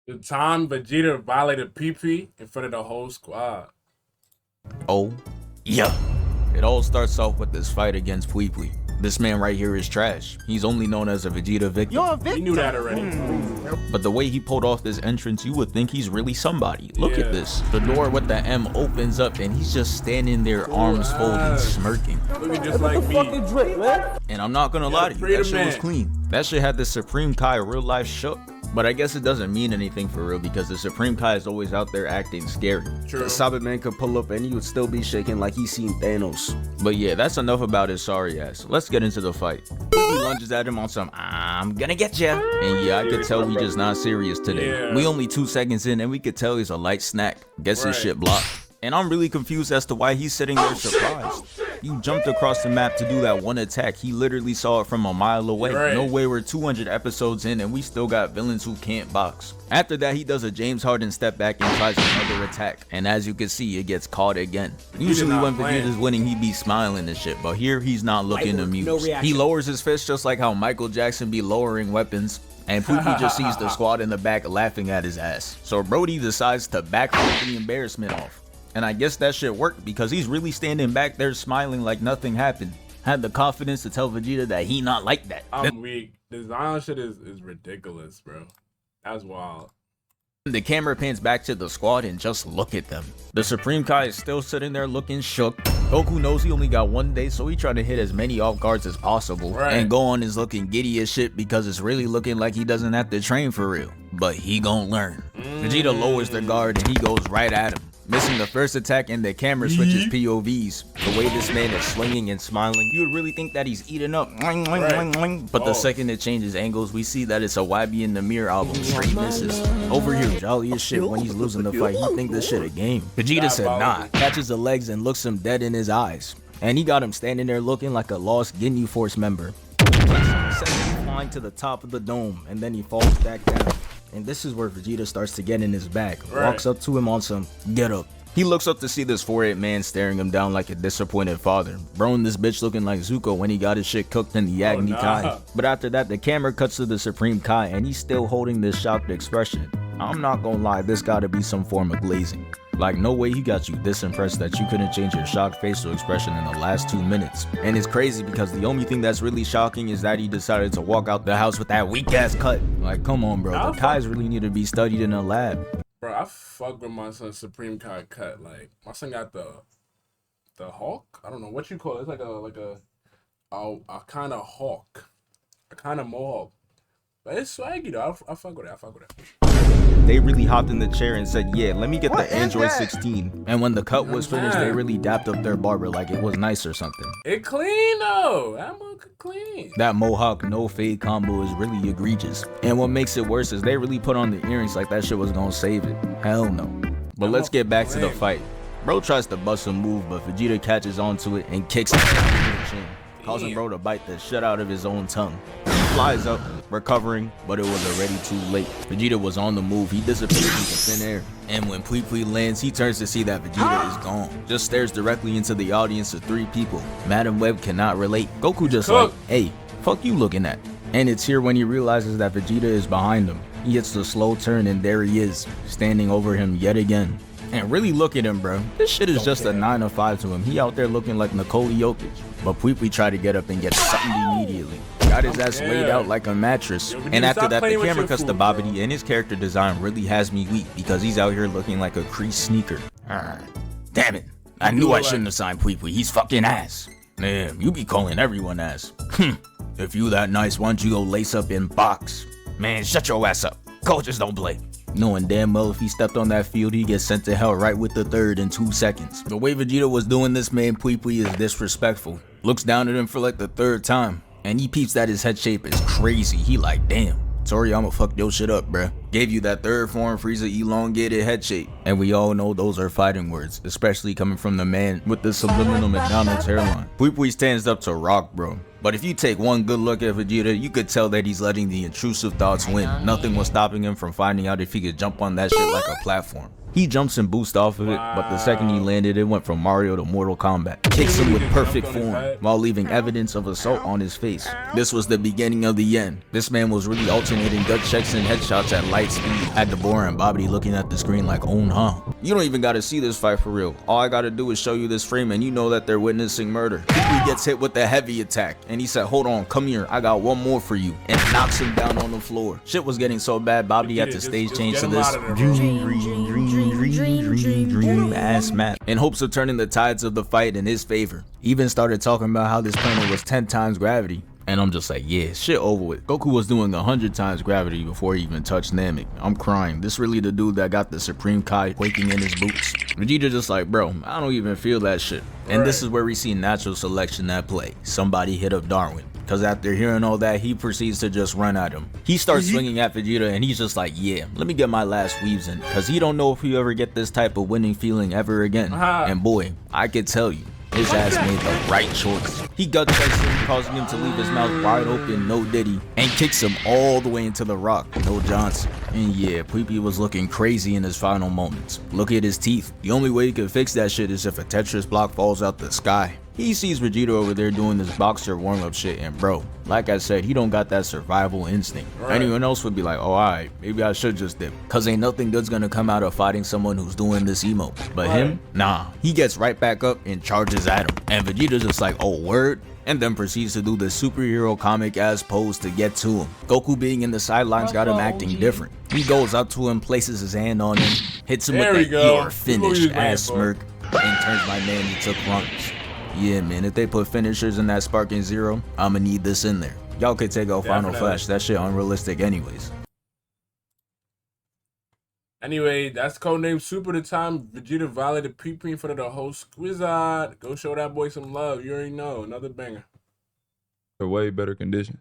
The time Vegeta violated PuiPui in front of the whole squad. Oh, yeah. It all starts off with this fight against PuiPui. This man right here is trash. He's only known as a Vegeta victim. You're a victim. You knew that already. But the way he pulled off this entrance, you would think he's really somebody. Look at this. The door with the M opens up and he's just standing there, arms folded, smirking. Looking just like me. And I'm not gonna lie to you, that shit was clean. That shit had the Supreme Kai real life shook. But I guess it doesn't mean anything for real because the Supreme Kai is always out there acting scary. True. The Sabbath man could pull up and he would still be shaking like he's seen Thanos. But yeah, that's enough about his sorry ass. Let's get into the fight. He lunges at him on some, I'm gonna get ya. And yeah, I could tell we just not serious today. Yeah. We only 2 seconds in and we could tell he's a light snack. Guess his shit blocked. And I'm really confused as to why he's sitting there surprised. You jumped across the map to do that one attack. He literally saw it from a mile away. No way we're 200 episodes in and we still got villains who can't box. After that, he does a James Harden step back and tries another attack. And as you can see, it gets caught again. Usually when Vegeta's winning, he be smiling and shit. But here, he's not looking amused. He lowers his fist just like how Michael Jackson be lowering weapons. And PuiPui just sees the squad in the back laughing at his ass. So Brody decides to backflip the embarrassment off. And I guess that shit worked because he's really standing back there smiling like nothing happened. Had the confidence to tell Vegeta that he not like that. I'm weak. The Zion shit is ridiculous, bro. That's wild. The camera pans back to the squad and just look at them. The Supreme Kai is still sitting there looking shook. Goku knows he only got 1 day, so he tried to hit as many off guards as possible. And Gohan is looking giddy as shit because it's really looking like he doesn't have to train for real. But he gon' learn. Vegeta lowers the guard and he goes right at him. Missing the first attack and the camera switches POVs. The way this man is swinging and smiling, you would really think that he's eating up. But the second it changes angles, we see that it's a YB in the Mirror album. Straight misses. Over here, jolly as shit when he's losing the fight. He think this shit a game. Vegeta said nah, catches the legs and looks him dead in his eyes. And he got him standing there looking like a lost Ginyu Force member. Sends him flying to the top of the dome and then he falls back down. And this is where Vegeta starts to get in his bag. Walks up to him on some, get up. He looks up to see this 4'8" man staring him down like a disappointed father. Bro and this bitch looking like Zuko when he got his shit cooked in the Agni Kai. But after that, the camera cuts to the Supreme Kai and he's still holding this shocked expression. I'm not gonna lie, this gotta be some form of glazing. Like, no way he got you this impressed that you couldn't change your shocked facial expression in the last 2 minutes. And it's crazy because the only thing that's really shocking is that he decided to walk out the house with that weak ass cut. Like, come on, bro. The Kais really need to be studied in a lab. Bro, I fuck with my son's Supreme Kai cut. Like, my son got the hawk. I don't know what you call it. It's like a kind of hawk, a kind of mohawk. But it's swaggy though. I fuck with it. I fuck with it. They really hopped in the chair and said, yeah, let me get the Android 16. And when the cut was finished, they really dapped up their barber like it was nice or something. It clean though. That motherfucker clean. That mohawk no fade combo is really egregious. And what makes it worse is they really put on the earrings like that shit was gonna save it. Hell no. But let's get back to the fight. Bro tries to bust a move, but Vegeta catches onto it and kicks him in the chin, causing bro to bite the shit out of his own tongue. Flies up, recovering, but it was already too late. Vegeta was on the move. He disappears into thin air. And when PuiPui lands, he turns to see that Vegeta is gone. Just stares directly into the audience of 3 people. Madam Web cannot relate. Goku just like, hey, fuck you looking at? And it's here when he realizes that Vegeta is behind him. He hits the slow turn and there he is, standing over him yet again. And really look at him, bro. This shit is just a 9 to 5 to him. He out there looking like Nikola Jokic. But PuiPui tried to get up and get something immediately. Got his ass laid out like a mattress. And after that, the camera cuts to Babidi, and his character design really has me weak because he's out here looking like a creased sneaker. Damn it. I knew I shouldn't have signed PuiPui. He's fucking ass. Damn, you be calling everyone ass. If you that nice, why don't you go lace up in box? Man, shut your ass up. Coaches don't play. Knowing damn well if he stepped on that field, he gets sent to hell right with the third in 2 seconds. The way Vegeta was doing this man PuiPui is disrespectful. Looks down at him for like the 3rd time. And he peeps that his head shape is crazy. He like, damn, Toriyama fucked your shit up, bruh. Gave you that 3rd form Frieza elongated head shape. And we all know those are fighting words, especially coming from the man with the subliminal McDonald's hairline. PuiPui stands up to rock, bro. But if you take one good look at Vegeta, you could tell that he's letting the intrusive thoughts win. Nothing was stopping him from finding out if he could jump on that shit like a platform. He jumps and boosts off of it, but the second he landed, it went from Mario to Mortal Kombat. Kicks him with perfect form while leaving evidence of assault on his face. This was the beginning of the end. This man was really alternating gut checks and headshots at light speed. Had Deborah and Bobby looking at the screen like, oh nah. You don't even gotta see this fight for real. All I gotta do is show you this frame and you know that they're witnessing murder. He gets hit with the heavy attack and he said, hold on, come here, I got one more for you, and knocks him down on the floor. Shit was getting so bad, Bobby had to stage change to this dream ass map in hopes of turning the tides of the fight in his favor. Even started talking about how this planet was 10 times gravity. And I'm just like, yeah, shit over with. Goku was doing 100 times gravity before he even touched Namek. I'm crying. This really the dude that got the Supreme Kai quaking in his boots. Vegeta just like, bro, I don't even feel that shit. And this is where we see natural selection at play. Somebody hit up Darwin. Cause after hearing all that, he proceeds to just run at him. He starts swinging at Vegeta and he's just like, yeah, let me get my last weaves in. Cause he don't know if he ever get this type of winning feeling ever again. And boy, I could tell you, his ass made the right choice. He gut checks him, causing him to leave his mouth wide open, no Diddy, and kicks him all the way into the rock, no Johnson. And yeah, PuiPui was looking crazy in his final moments. Look at his teeth. The only way he could fix that shit is if a Tetris block falls out the sky. He sees Vegeta over there doing this boxer warm-up shit, and bro, like I said, he don't got that survival instinct. Anyone else would be like, oh alright, maybe I should just dip. Cause ain't nothing good's gonna come out of fighting someone who's doing this emote. But him, nah, he gets right back up and charges at him. And Vegeta's just like, oh word? And then proceeds to do the superhero comic ass pose to get to him. Goku being in the sidelines got him acting different. He goes up to him, places his hand on him, hits him with that you're finished ass smirk, and turns my man into crumbs. Yeah, man, if they put finishers in that Sparking Zero, I'ma need this in there. Y'all could take out Final Flash. That shit unrealistic anyways. Anyway, that's codename Super the time Vegeta violated PuiPui in front of the whole Squizard. Go show that boy some love. You already know. Another banger. A way better condition.